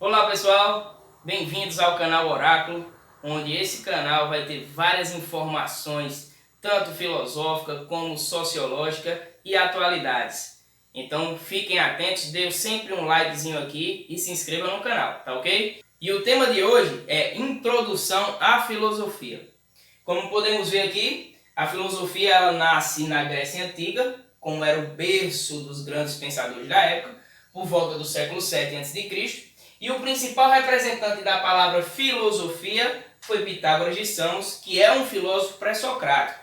Olá pessoal, bem-vindos ao canal Oráculo, onde esse canal vai ter várias informações, tanto filosófica como sociológica e atualidades. Então fiquem atentos, dê sempre um likezinho aqui e se inscreva no canal, tá ok? E o tema de hoje é Introdução à Filosofia. Como podemos ver aqui, a filosofia ela nasce na Grécia Antiga, como era o berço dos grandes pensadores da época, por volta do século VII a.C., e o principal representante da palavra filosofia foi Pitágoras de Samos, que é um filósofo pré-socrático.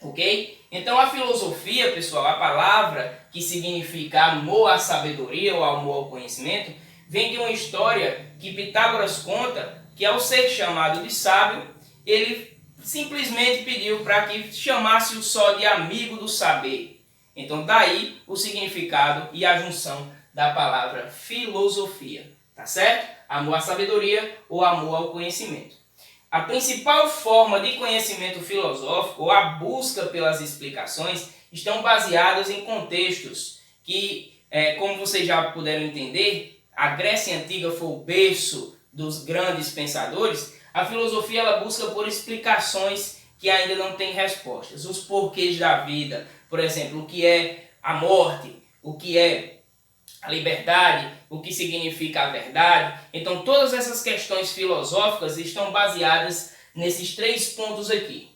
Ok? Então a filosofia, pessoal, a palavra que significa amor à sabedoria ou amor ao conhecimento, vem de uma história que Pitágoras conta que ao ser chamado de sábio, ele simplesmente pediu para que chamasse-o só de amigo do saber. Então daí o significado e a junção da palavra filosofia, tá certo? Amor à sabedoria ou amor ao conhecimento. A principal forma de conhecimento filosófico ou a busca pelas explicações estão baseadas em contextos que, como vocês já puderam entender, a Grécia Antiga foi o berço dos grandes pensadores. A filosofia ela busca por explicações que ainda não têm respostas, os porquês da vida, por exemplo, o que é a morte, o que é a liberdade, o que significa a verdade. Então todas essas questões filosóficas estão baseadas nesses três pontos aqui.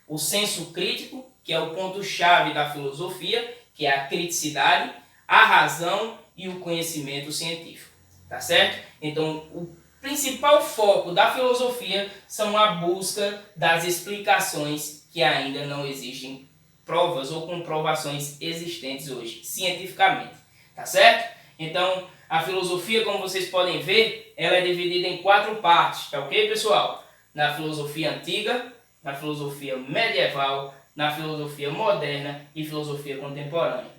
O senso crítico, que é o ponto-chave da filosofia, que é a criticidade, a razão e o conhecimento científico. Tá certo? Então o principal foco da filosofia são a busca das explicações que ainda não existem provas ou comprovações existentes hoje, cientificamente. Tá certo? Então, a filosofia, como vocês podem ver, ela é dividida em quatro partes, tá ok, pessoal? Na filosofia antiga, na filosofia medieval, na filosofia moderna e filosofia contemporânea.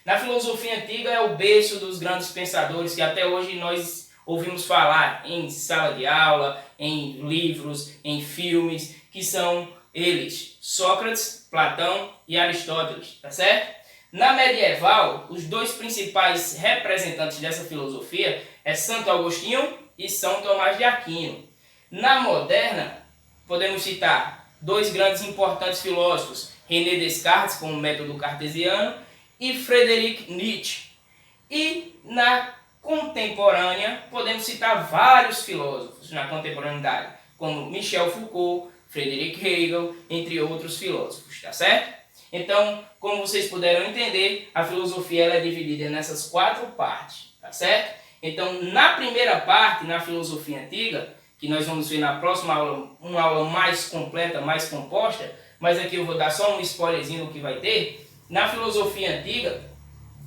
Na filosofia antiga é o berço dos grandes pensadores que até hoje nós ouvimos falar em sala de aula, em livros, em filmes, que são eles, Sócrates, Platão e Aristóteles, tá certo? Na medieval, os dois principais representantes dessa filosofia é Santo Agostinho e São Tomás de Aquino. Na moderna, podemos citar dois grandes e importantes filósofos, René Descartes, com o método cartesiano, e Friedrich Nietzsche. E na contemporânea, podemos citar vários filósofos na contemporaneidade, como Michel Foucault, Friedrich Hegel, entre outros filósofos, tá certo? Então, como vocês puderam entender, a filosofia ela é dividida nessas quatro partes, tá certo? Então, na primeira parte, na filosofia antiga, que nós vamos ver na próxima aula, uma aula mais completa, mais composta, mas aqui eu vou dar só um spoilerzinho do que vai ter. Na filosofia antiga,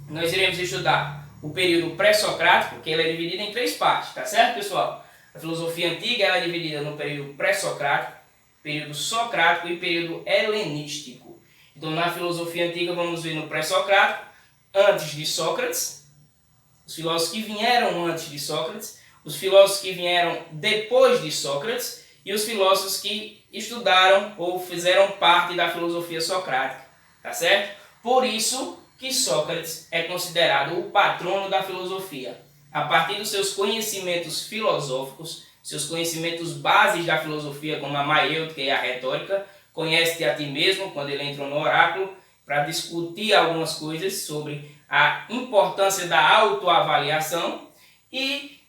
nós iremos estudar o período pré-socrático, que ele é dividido em três partes, tá certo, pessoal? A filosofia antiga ela é dividida no período pré-socrático, período socrático e período helenístico. Então, na filosofia antiga, vamos ver no pré-socrático, antes de Sócrates, os filósofos que vieram antes de Sócrates, os filósofos que vieram depois de Sócrates e os filósofos que estudaram ou fizeram parte da filosofia socrática, tá certo? Por isso que Sócrates é considerado o patrono da filosofia. A partir dos seus conhecimentos filosóficos, seus conhecimentos bases da filosofia, como a maiêutica e a retórica, conhece-te a ti mesmo, quando ele entrou no oráculo, para discutir algumas coisas sobre a importância da autoavaliação e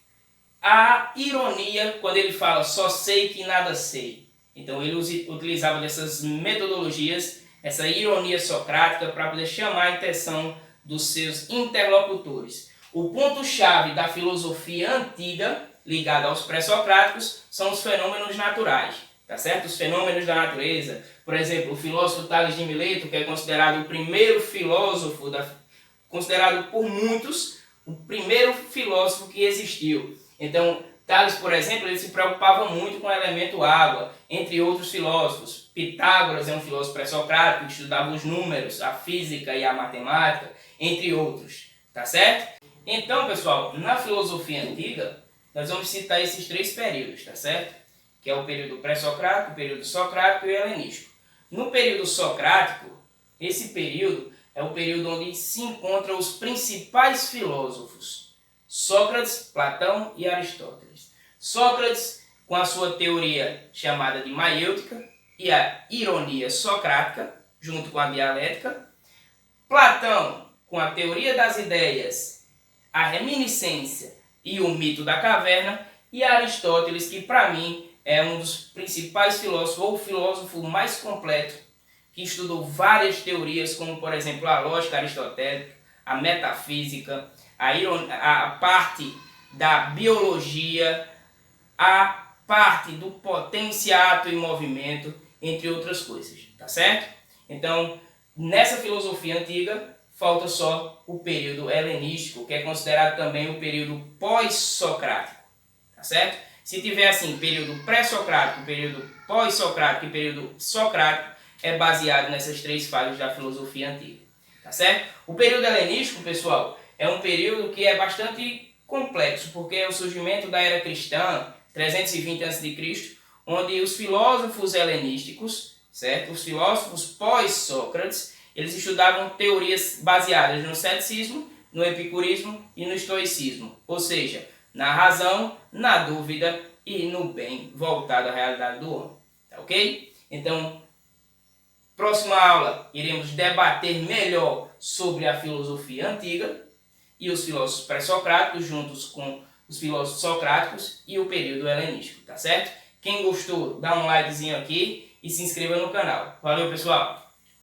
a ironia, quando ele fala só sei que nada sei. Então ele utilizava dessas metodologias, essa ironia socrática, para poder chamar a atenção dos seus interlocutores. O ponto-chave da filosofia antiga, ligada aos pré-socráticos, são os fenômenos naturais. Tá certo? Os fenômenos da natureza. Por exemplo, o filósofo Tales de Mileto, que é considerado o primeiro filósofo, considerado por muitos, o primeiro filósofo que existiu. Então, Tales, por exemplo, ele se preocupava muito com o elemento água, entre outros filósofos. Pitágoras é um filósofo pré-socrático que estudava os números, a física e a matemática, entre outros. Tá certo? Então, pessoal, na filosofia antiga, nós vamos citar esses três períodos, tá certo? Que é o período pré-socrático, o período socrático e o helenístico. No período socrático, esse período é o período onde se encontram os principais filósofos. Sócrates, Platão e Aristóteles. Sócrates, com a sua teoria chamada de maiêutica e a ironia socrática, junto com a dialética. Platão, com a teoria das ideias, a reminiscência e o mito da caverna. E Aristóteles, que para mim é um dos principais filósofos, ou o filósofo mais completo, que estudou várias teorias, como por exemplo a lógica aristotélica, a metafísica, a parte da biologia, a parte do potenciato e movimento, entre outras coisas, tá certo? Então, nessa filosofia antiga, falta só o período helenístico, que é considerado também o período pós-socrático, tá certo? Se tiver assim, período pré-socrático, período pós-socrático e período socrático, é baseado nessas três fases da filosofia antiga, tá certo? O período helenístico, pessoal, é um período que é bastante complexo, porque é o surgimento da era cristã, 320 a.C., onde os filósofos helenísticos, certo? Os filósofos pós-Sócrates, eles estudavam teorias baseadas no ceticismo, no epicurismo e no estoicismo, ou seja, na razão, na dúvida e no bem voltado à realidade do homem, tá ok? Então, próxima aula iremos debater melhor sobre a filosofia antiga e os filósofos pré-socráticos juntos com os filósofos socráticos e o período helenístico, tá certo? Quem gostou, dá um likezinho aqui e se inscreva no canal. Valeu, pessoal!